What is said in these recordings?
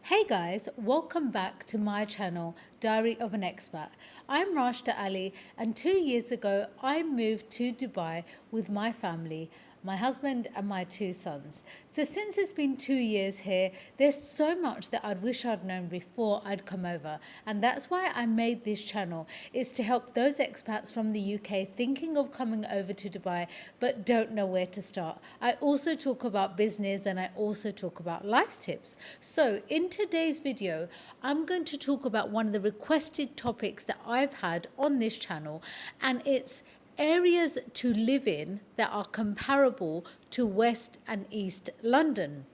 Hey guys, welcome back to my channel, Diary of an Expat. I'm Rashda Ali, and 2 years ago I moved to Dubai with my family, my husband and my two sons. So since it's been 2 years here, there's so much that I'd wish I'd known before I'd come over, and that's why I made this channel, is to help those expats from the UK thinking of coming over to Dubai but don't know where to start. I also talk about business and I also talk about life tips. So in today's video, I'm going to talk about one of the requested topics that I've had on this channel, and it's areas to live in that are comparable to West and East London.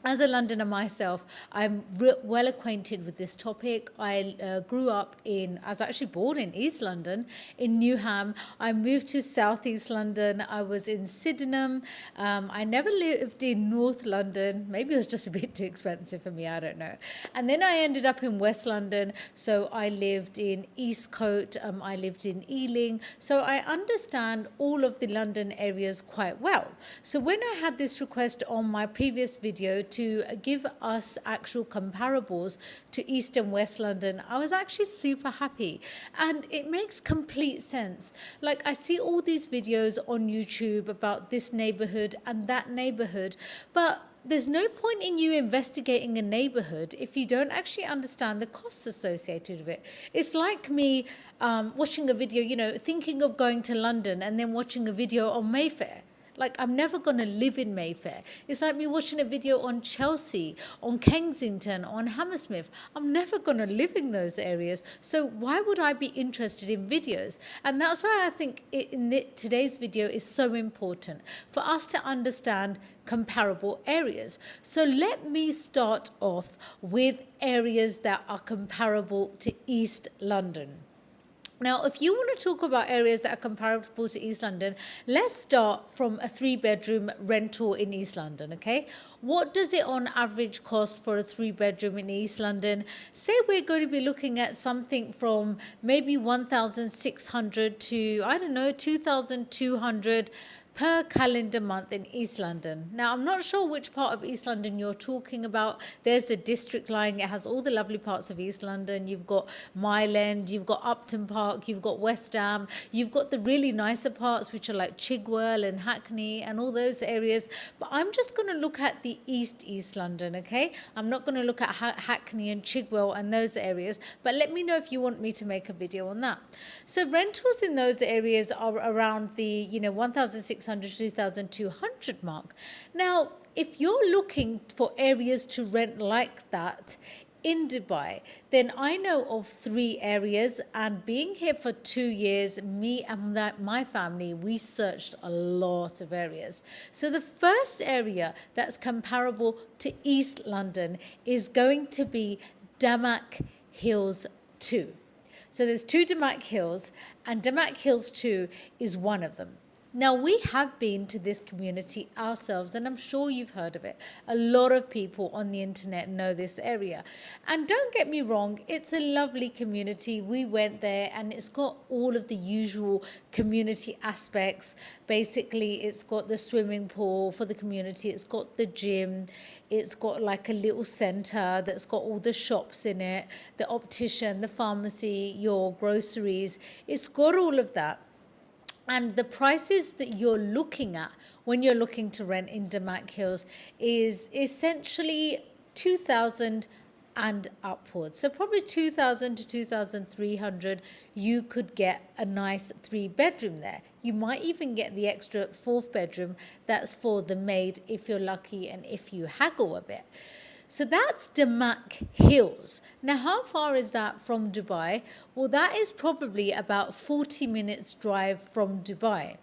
As a Londoner myself, I'm well acquainted with this topic. I grew up I was actually born in East London, in Newham. I moved to South East London. I was in Sydenham. I never lived in North London. Maybe it was just a bit too expensive for me, I don't know. And then I ended up in West London. So I lived in Eastcote. I lived in Ealing. So I understand all of the London areas quite well. So when I had this request on my previous video to give us actual comparables to East and West London, I was actually super happy, and it makes complete sense. Like, I see all these videos on YouTube about this neighborhood and that neighborhood, but there's no point in you investigating a neighborhood if you don't actually understand the costs associated with it. It's like me watching a video, thinking of going to London and then watching a video on Mayfair. Like, I'm never going to live in Mayfair. It's like me watching a video on Chelsea, on Kensington, on Hammersmith. I'm never going to live in those areas. So why would I be interested in videos? And that's why I think today's video is so important for us to understand comparable areas. So let me start off with areas that are comparable to East London. Now, if you want to talk about areas that are comparable to East London, let's start from a 3-bedroom rental in East London, okay? What does it on average cost for a 3-bedroom in East London? Say we're going to be looking at something from maybe 1,600 to, I don't know, 2,200 per calendar month in East London. Now, I'm not sure which part of East London you're talking about. There's the district line. It has all the lovely parts of East London. You've got Mile End, you've got Upton Park, you've got West Ham, you've got the really nicer parts, which are like Chigwell and Hackney and all those areas. But I'm just going to look at the East London, okay? I'm not going to look at Hackney and Chigwell and those areas, but let me know if you want me to make a video on that. So rentals in those areas are around the 1,600 to 2,200 mark. Now, if you're looking for areas to rent like that in Dubai, then I know of 3 areas, and being here for 2 years, me and my family, we searched a lot of areas. So the first area that's comparable to East London is going to be Damac Hills 2. So there's 2 Damac Hills, and Damac Hills 2 is one of them. Now, we have been to this community ourselves, and I'm sure you've heard of it. A lot of people on the internet know this area. And don't get me wrong, it's a lovely community. We went there and it's got all of the usual community aspects. Basically, it's got the swimming pool for the community. It's got the gym. It's got like a little center that's got all the shops in it, the optician, the pharmacy, your groceries. It's got all of that. And the prices that you're looking at when you're looking to rent in Damac Hills is essentially 2,000 and upwards. So probably 2,000 to 2,300, you could get a nice 3-bedroom there. You might even get the extra 4th bedroom that's for the maid if you're lucky and if you haggle a bit. So that's Damac Hills. Now, how far is that from Dubai? Well, that is probably about 40 minutes drive from Dubai.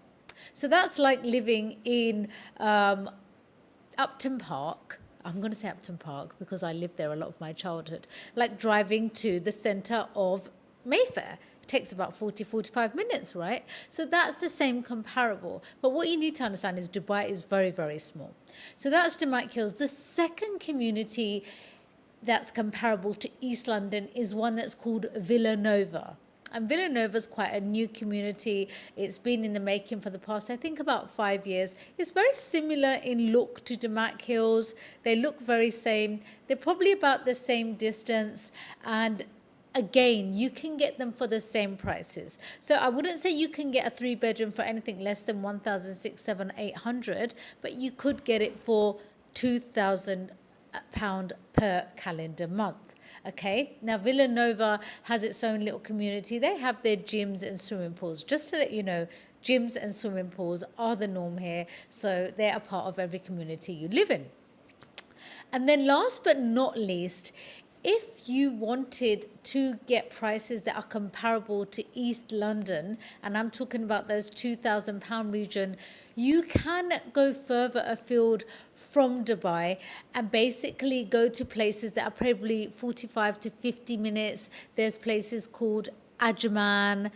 So that's like living in Upton Park. I'm going to say Upton Park because I lived there a lot of my childhood. Like driving to the center of Mayfair. It takes about 45 minutes, right? So that's the same comparable. But what you need to understand is Dubai is very, very small. So that's Damac Hills. The second community that's comparable to East London is one that's called Villan Nova. And Villan Nova is quite a new community. It's been in the making for the past, I think, about 5 years. It's very similar in look to Damac Hills. They look very same. They're probably about the same distance, and again, you can get them for the same prices. So I wouldn't say you can get a 3-bedroom for anything less than 1,600, 700, 800, but you could get it for £2,000 per calendar month. Okay, now Villan Nova has its own little community. They have their gyms and swimming pools. Just to let you know, gyms and swimming pools are the norm here, so they're a part of every community you live in. And then last but not least, if you wanted to get prices that are comparable to East London, and I'm talking about those £2,000 region, you can go further afield from Dubai and basically go to places that are probably 45 to 50 minutes. There's places called Aiman,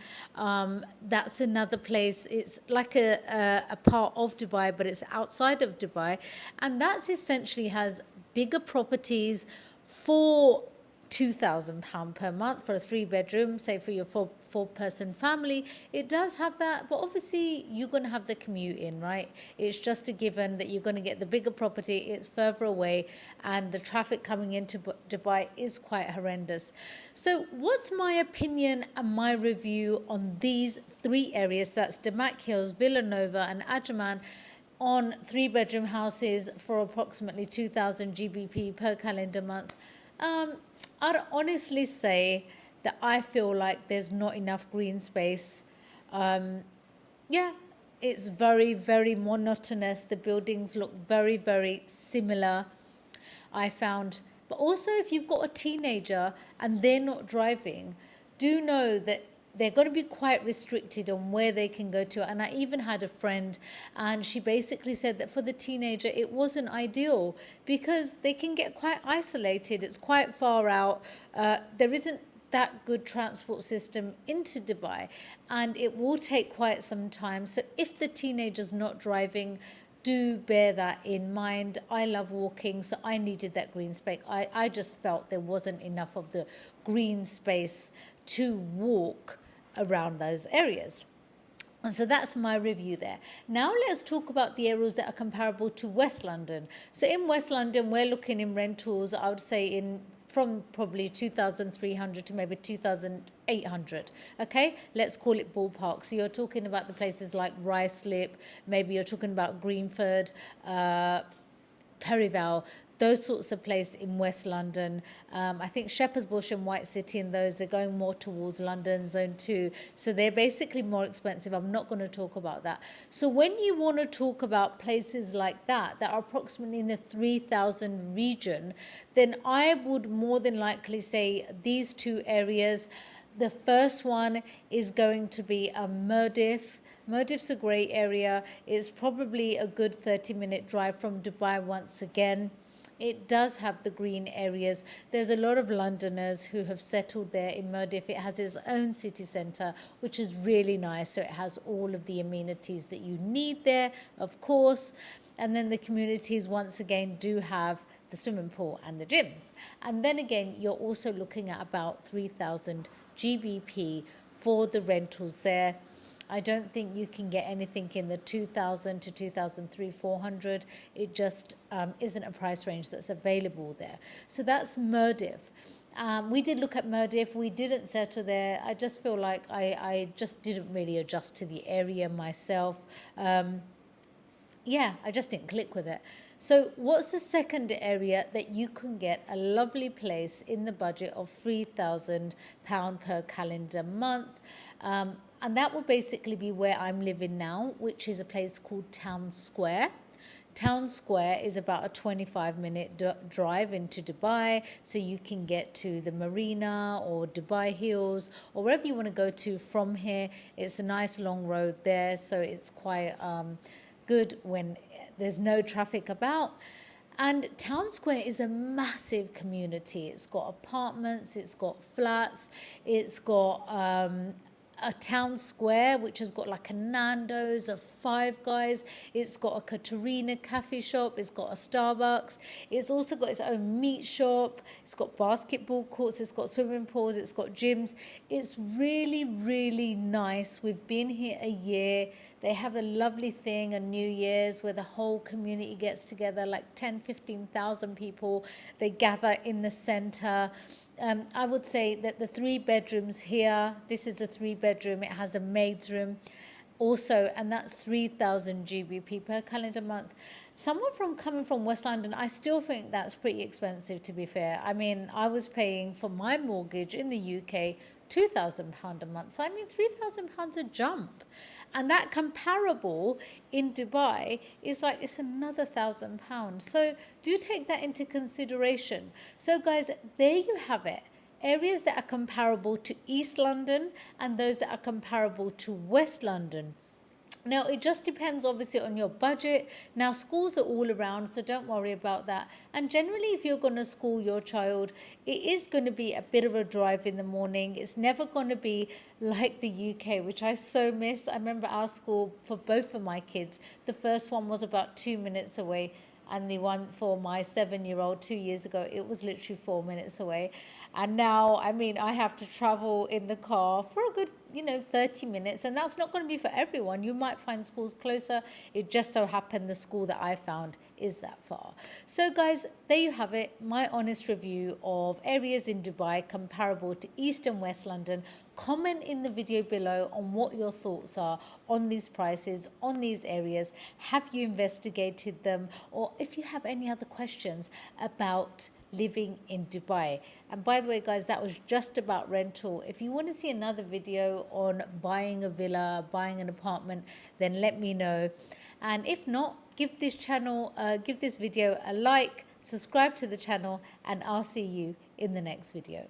that's another place. It's like a part of Dubai, but it's outside of Dubai, and that's essentially has bigger properties for £2,000 per month for a 3-bedroom, say for your four-person family. It does have that, but obviously you're going to have the commute in, right? It's just a given that you're going to get the bigger property. It's further away, and the traffic coming into Dubai is quite horrendous. So what's my opinion and my review on these 3 areas? That's Damac Hills, Villan Nova and Aiman, on 3-bedroom houses for approximately 2,000 GBP per calendar month. I'd honestly say that I feel like there's not enough green space. Yeah, it's very, very monotonous. The buildings look very, very similar, I found. But also, if you've got a teenager and they're not driving, do know that they're going to be quite restricted on where they can go to. And I even had a friend, and she basically said that for the teenager, it wasn't ideal because they can get quite isolated. It's quite far out. There isn't that good transport system into Dubai, and it will take quite some time. So if the teenager's not driving, do bear that in mind. I love walking, so I needed that green space. I just felt there wasn't enough of the green space to walk around those areas. And so that's my review there. Now let's talk about the areas that are comparable to West London. So in West London, we're looking in rentals, I would say in from probably 2,300 to maybe 2,800. Okay, let's call it ballpark. So you're talking about the places like Ruislip, maybe you're talking about Greenford, Perivale, those sorts of places in West London. I think Shepherd's Bush and White City and those, they're going more towards London Zone 2. So they're basically more expensive. I'm not going to talk about that. So when you want to talk about places like that, that are approximately in the 3,000 region, then I would more than likely say these 2 areas. The first one is going to be a Murdiff. Murdiff's a great area. It's probably a good 30-minute drive from Dubai once again. It does have the green areas. There's a lot of Londoners who have settled there in Murdiff. It has its own city centre, which is really nice. So it has all of the amenities that you need there, of course. And then the communities, once again, do have the swimming pool and the gyms. And then again, you're also looking at about 3,000 GBP for the rentals there. I don't think you can get anything in the 2,000 to 2,300, 400. It just isn't a price range that's available there. So that's Murdiff. We did look at Murdiff. We didn't settle there. I just feel like I just didn't really adjust to the area myself. Yeah, I just didn't click with it. So what's the second area that you can get a lovely place in the budget of £3,000 per calendar month? And that will basically be where I'm living now, which is a place called Town Square. Town Square is about a 25-minute drive into Dubai, so you can get to the marina or Dubai Hills or wherever you want to go to from here. It's a nice long road there, so it's quite good when there's no traffic about. And Town Square is a massive community. It's got apartments, it's got flats, it's got a town square which has got like a Nando's, a Five Guys. It's got a Katerina cafe shop. It's got a Starbucks. It's also got its own meat shop. It's got basketball courts. It's got swimming pools. It's got gyms. It's really, really nice. We've been here a year. They have a lovely thing on New Year's where the whole community gets together, like 10, 15,000 people. They gather in the center. I would say that the 3 bedrooms here, this is a 3 bedroom. It has a maid's room also, and that's 3,000 GBP per calendar month. Someone from coming from West London, I still think that's pretty expensive, to be fair. I mean, I was paying for my mortgage in the UK £2,000 a month. So I mean, £3,000 a jump. And that comparable in Dubai is like, it's another £1,000. So do take that into consideration. So guys, there you have it. Areas that are comparable to East London and those that are comparable to West London. Now, it just depends obviously on your budget. Now, schools are all around, so don't worry about that. And generally, if you're going to school your child, it is going to be a bit of a drive in the morning. It's never going to be like the UK, which I so miss. I remember our school for both of my kids. The first one was about 2 minutes away. And the one for my 7-year-old 2 years ago, it was literally 4 minutes away. And now, I mean, I have to travel in the car for a good, 30 minutes. And that's not going to be for everyone. You might find schools closer. It just so happened the school that I found is that far. So guys, there you have it. My honest review of areas in Dubai comparable to East and West London. Comment in the video below on what your thoughts are on these prices, on these areas. Have you investigated them? Or if you have any other questions about living in Dubai. And by the way, guys, that was just about rental. If you want to see another video on buying a villa, buying an apartment, then let me know. And if not, give this video a like, subscribe to the channel, and I'll see you in the next video.